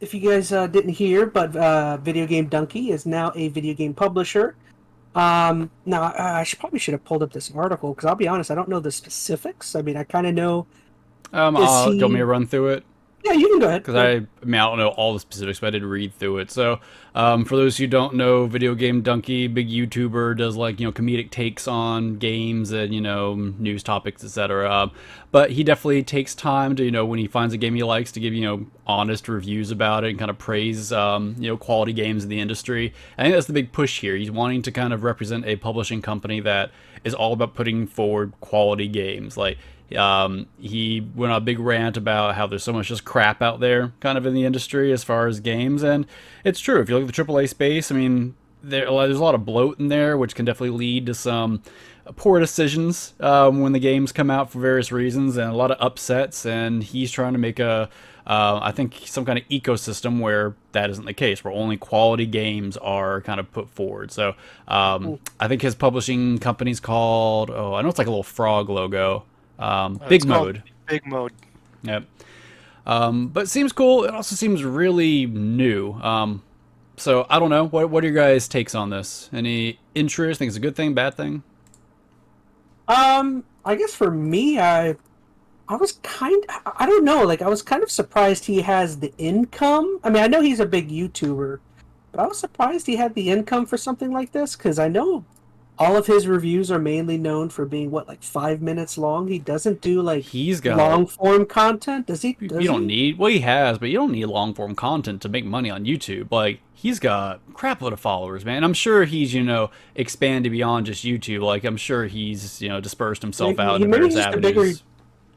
if you guys didn't hear, but Video Game Dunkey is now a video game publisher. Now, probably should have pulled up this article because I'll be honest, I don't know the specifics. I mean, I kind of know. Do you want me to run through it? Yeah, you can go ahead. Because I don't know all the specifics, but I did read through it. So, for those who don't know, Video Game Dunkey, big YouTuber, does comedic takes on games and news topics, etc. But he definitely takes time to when he finds a game he likes to give honest reviews about it and kind of praise quality games in the industry. I think that's the big push here. He's wanting to kind of represent a publishing company that is all about putting forward quality games. He went on a big rant about how there's so much just crap out there kind of in the industry as far as games, and it's true. If you look at the AAA space, I mean, there's a lot of bloat in there, which can definitely lead to some poor decisions when the games come out for various reasons, and a lot of upsets, and he's trying to make I think some kind of ecosystem where that isn't the case, where only quality games are kind of put forward. So I think his publishing company's called, I know it's like a little frog logo. Big Mode. Big Mode. Yep. But it seems cool. It also seems really new. So I don't know. What are your guys' takes on this? Any interest? Think it's a good thing, bad thing? I guess for me, I was I don't know. I was kind of surprised he has the income. I mean, I know he's a big YouTuber, but I was surprised he had the income for something like this because I know all of his reviews are mainly known for being 5 minutes long. He doesn't do he's got long form content. Does he? You don't need he has, but you don't need long form content to make money on YouTube. He's got a crap load of followers, man. I'm sure he's expanded beyond just YouTube. I'm sure he's dispersed himself out into various avenues. A bigger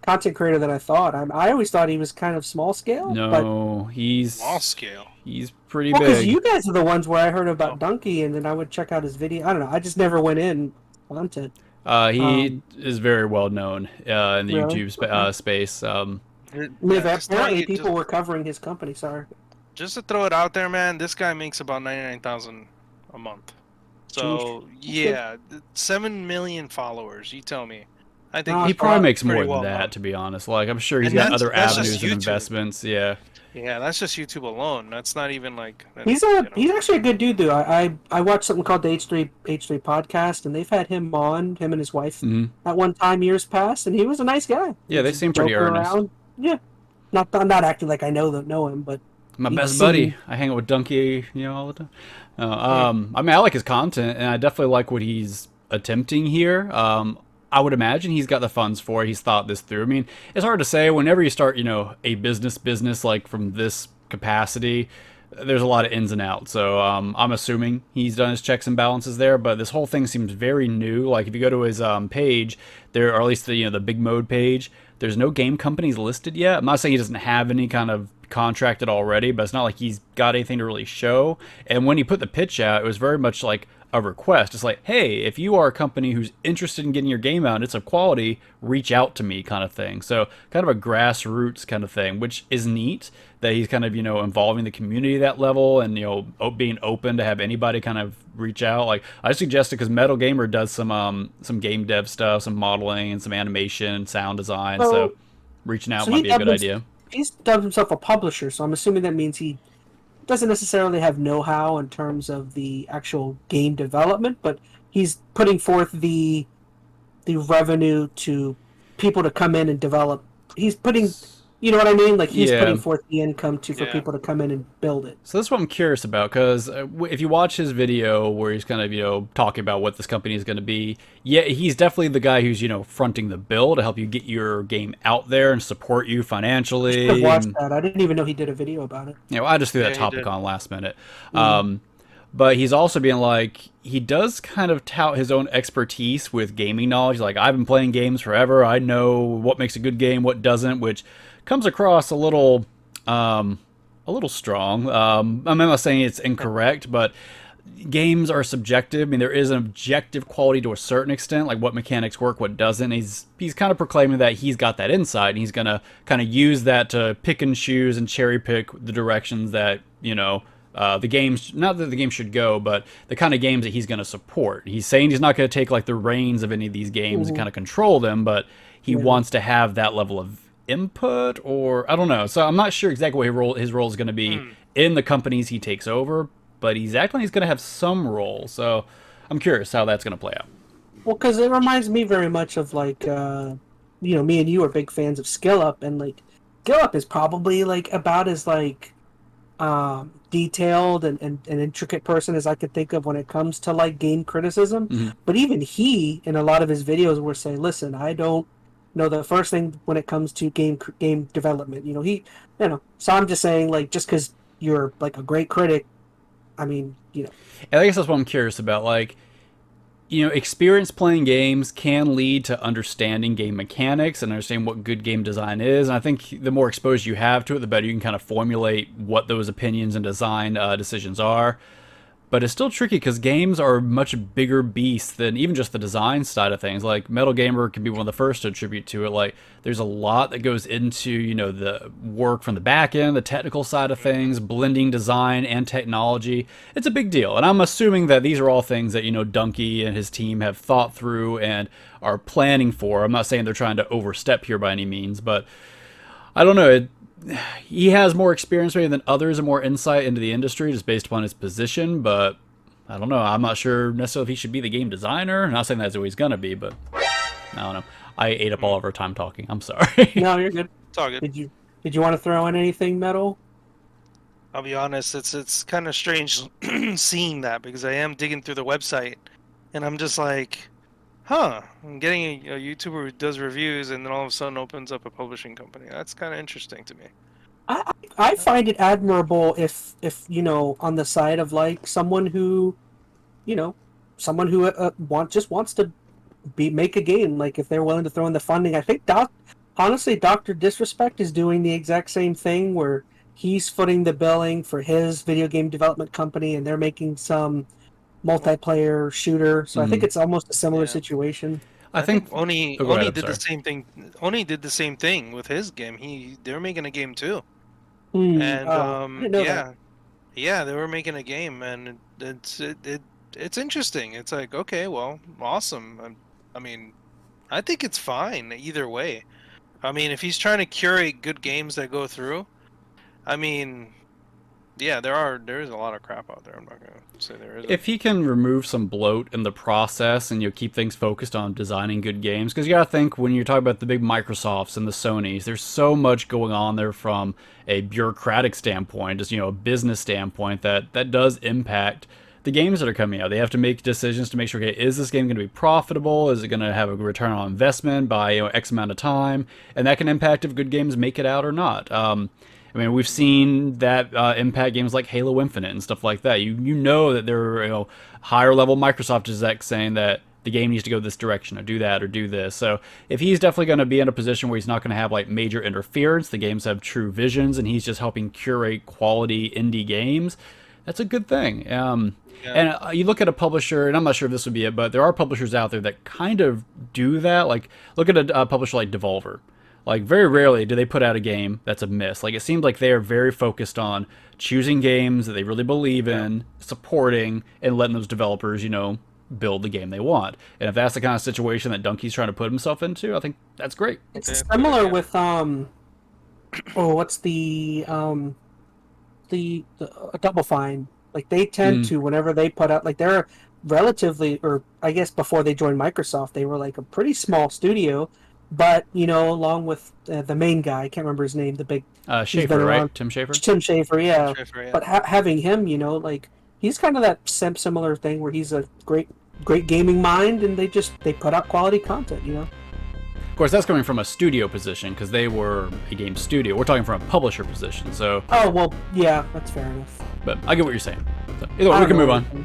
content creator than I thought. I always thought he was kind of small scale. No, he's small scale. He's pretty big. Because you guys are the ones where I heard about Dunkey, and then I would check out his video. I don't know. I just never went in content. He is very well known in the really? YouTube space. Apparently, people were covering his company. Sorry. Just to throw it out there, man, this guy makes about 99,000 a month. So yeah, 7 million followers. You tell me. I think he probably makes more than that, to be honest. I'm sure he's got other avenues of investments. Yeah. Yeah, that's just YouTube alone. That's not even he's actually a good dude though. I watched something called the H3 Podcast, and they've had him on, him and his wife at one time years past, and he was a nice guy. Yeah, they seem pretty earnest. Around. Yeah, not acting like I know him, but my best buddy. I hang out with Dunkey, all the time. I mean, I like his content, and I definitely like what he's attempting here. I would imagine he's got the funds for it. He's thought this through. I mean, it's hard to say. Whenever you start, a business from this capacity, there's a lot of ins and outs. So I'm assuming he's done his checks and balances there. But this whole thing seems very new. If you go to his page, or at least the Big Mode page, there's no game companies listed yet. I'm not saying he doesn't have any kind of contracted already, but it's not like he's got anything to really show. And when he put the pitch out, it was very much like a request. It's hey, if you are a company who's interested in getting your game out and it's of quality, reach out to me kind of thing. So kind of a grassroots kind of thing, which is neat that he's kind of, involving the community at that level and, being open to have anybody kind of reach out. I suggested because Metal Gamer does some game dev stuff, some modeling and some animation, sound design. So reaching out might be a good idea. He's dubbed himself a publisher, so I'm assuming that means he doesn't necessarily have know-how in terms of the actual game development, but he's putting forth the revenue to people to come in and develop. He's putting, you know what I mean? He's putting forth the income for people to come in and build it. So that's what I'm curious about, because if you watch his video where he's kind of, talking about what this company is going to be, he's definitely the guy who's, fronting the bill to help you get your game out there and support you financially. I watched that. I didn't even know he did a video about it. I just threw that topic on last minute. But he's also being he does kind of tout his own expertise with gaming knowledge. I've been playing games forever. I know what makes a good game, what doesn't, which comes across a little strong. I'm not saying it's incorrect, but games are subjective. I mean, there is an objective quality to a certain extent, what mechanics work, what doesn't. He's kind of proclaiming that he's got that insight, and he's gonna kind of use that to pick and choose and cherry pick the directions that the games, not that the game should go, but the kind of games that he's going to support. He's saying he's not going to take the reins of any of these games and kind of control them, but he wants to have that level of input, or I don't know. So I'm not sure exactly what his role is going to be in the companies he takes over, but he's acting like he's going to have some role. So I'm curious how that's going to play out. Well, because it reminds me very much of like, me and you are big fans of Skill Up, and like, Skill Up is probably like about as like detailed and an intricate person as I could think of when it comes to like game criticism. Mm-hmm. But even he, in a lot of his videos, will say, "Listen, I don't know the first thing when it comes to game development." So I'm just saying, like, just because you're like a great critic, I mean, And I guess that's what I'm curious about. Like, experience playing games can lead to understanding game mechanics and understanding what good game design is. And I think the more exposure you have to it, the better you can kind of formulate what those opinions and design decisions are. But it's still tricky because games are a much bigger beast than even just the design side of things. Like, Metal Gamer can be one of the first to attribute to it. Like, there's a lot that goes into, the work from the back end, the technical side of things, blending design and technology. It's a big deal. And I'm assuming that these are all things that, Dunkey and his team have thought through and are planning for. I'm not saying they're trying to overstep here by any means, but I don't know. He has more experience maybe than others and more insight into the industry just based upon his position, but I don't know. I'm not sure necessarily if he should be the game designer. I'm not saying that's who he's going to be, but I don't know. I ate up all of our time talking. I'm sorry. No, you're good. It's all good. Did you want to throw in anything, Metal? I'll be honest, it's kind of strange seeing that because I am digging through the website and I'm just like, I'm getting a YouTuber who does reviews and then all of a sudden opens up a publishing company. That's kind of interesting to me. I find it admirable if on the side of like someone who wants to make a game, like if they're willing to throw in the funding. I think honestly Dr. Disrespect is doing the exact same thing where he's footing the billing for his video game development company and they're making some multiplayer shooter. So I think it's almost a similar situation. I think Oni did the same thing. Oni did the same thing with his game. They were making a game too. And they were making a game, and it's interesting. It's like, okay, well, awesome. I mean, I think it's fine either way. I mean, if he's trying to curate good games that go through, I mean, yeah, there is a lot of crap out there. I'm not gonna say there isn't. If he can remove some bloat in the process and keep things focused on designing good games, because you gotta think when you're talking about the big Microsofts and the Sonys, there's so much going on there from a bureaucratic standpoint, just a business standpoint that does impact the games that are coming out. They have to make decisions to make sure, okay, is this game going to be profitable? Is it going to have a return on investment by X amount of time? And that can impact if good games make it out or not. I mean, we've seen that impact games like Halo Infinite and stuff like that. You know that there are higher level Microsoft execs saying that the game needs to go this direction or do that or do this. So if he's definitely going to be in a position where he's not going to have like major interference, the games have true visions, and he's just helping curate quality indie games, that's a good thing. And you look at a publisher, and I'm not sure if this would be it, but there are publishers out there that kind of do that. Like, look at a publisher like Devolver. Like, very rarely do they put out a game that's a miss. Like, it seems like they are very focused on choosing games that they really believe in, supporting, and letting those developers, build the game they want. And if that's the kind of situation that Dunkey's trying to put himself into, I think that's great. It's similar with what's the Double Fine. Like, they tend to, whenever they put out, like, they're relatively, or I guess before they joined Microsoft, they were like a pretty small studio. But, along with the main guy, I can't remember his name, the big... Schafer, right? Tim Schafer? Tim Schafer, yeah. Tim Schafer, yeah. But having him, like, he's kind of that similar thing where he's a great gaming mind, and they put out quality content, Of course, that's coming from a studio position, because they were a game studio. We're talking from a publisher position, so... Oh, well, yeah, that's fair enough. But I get what you're saying. So, either way, we can move on.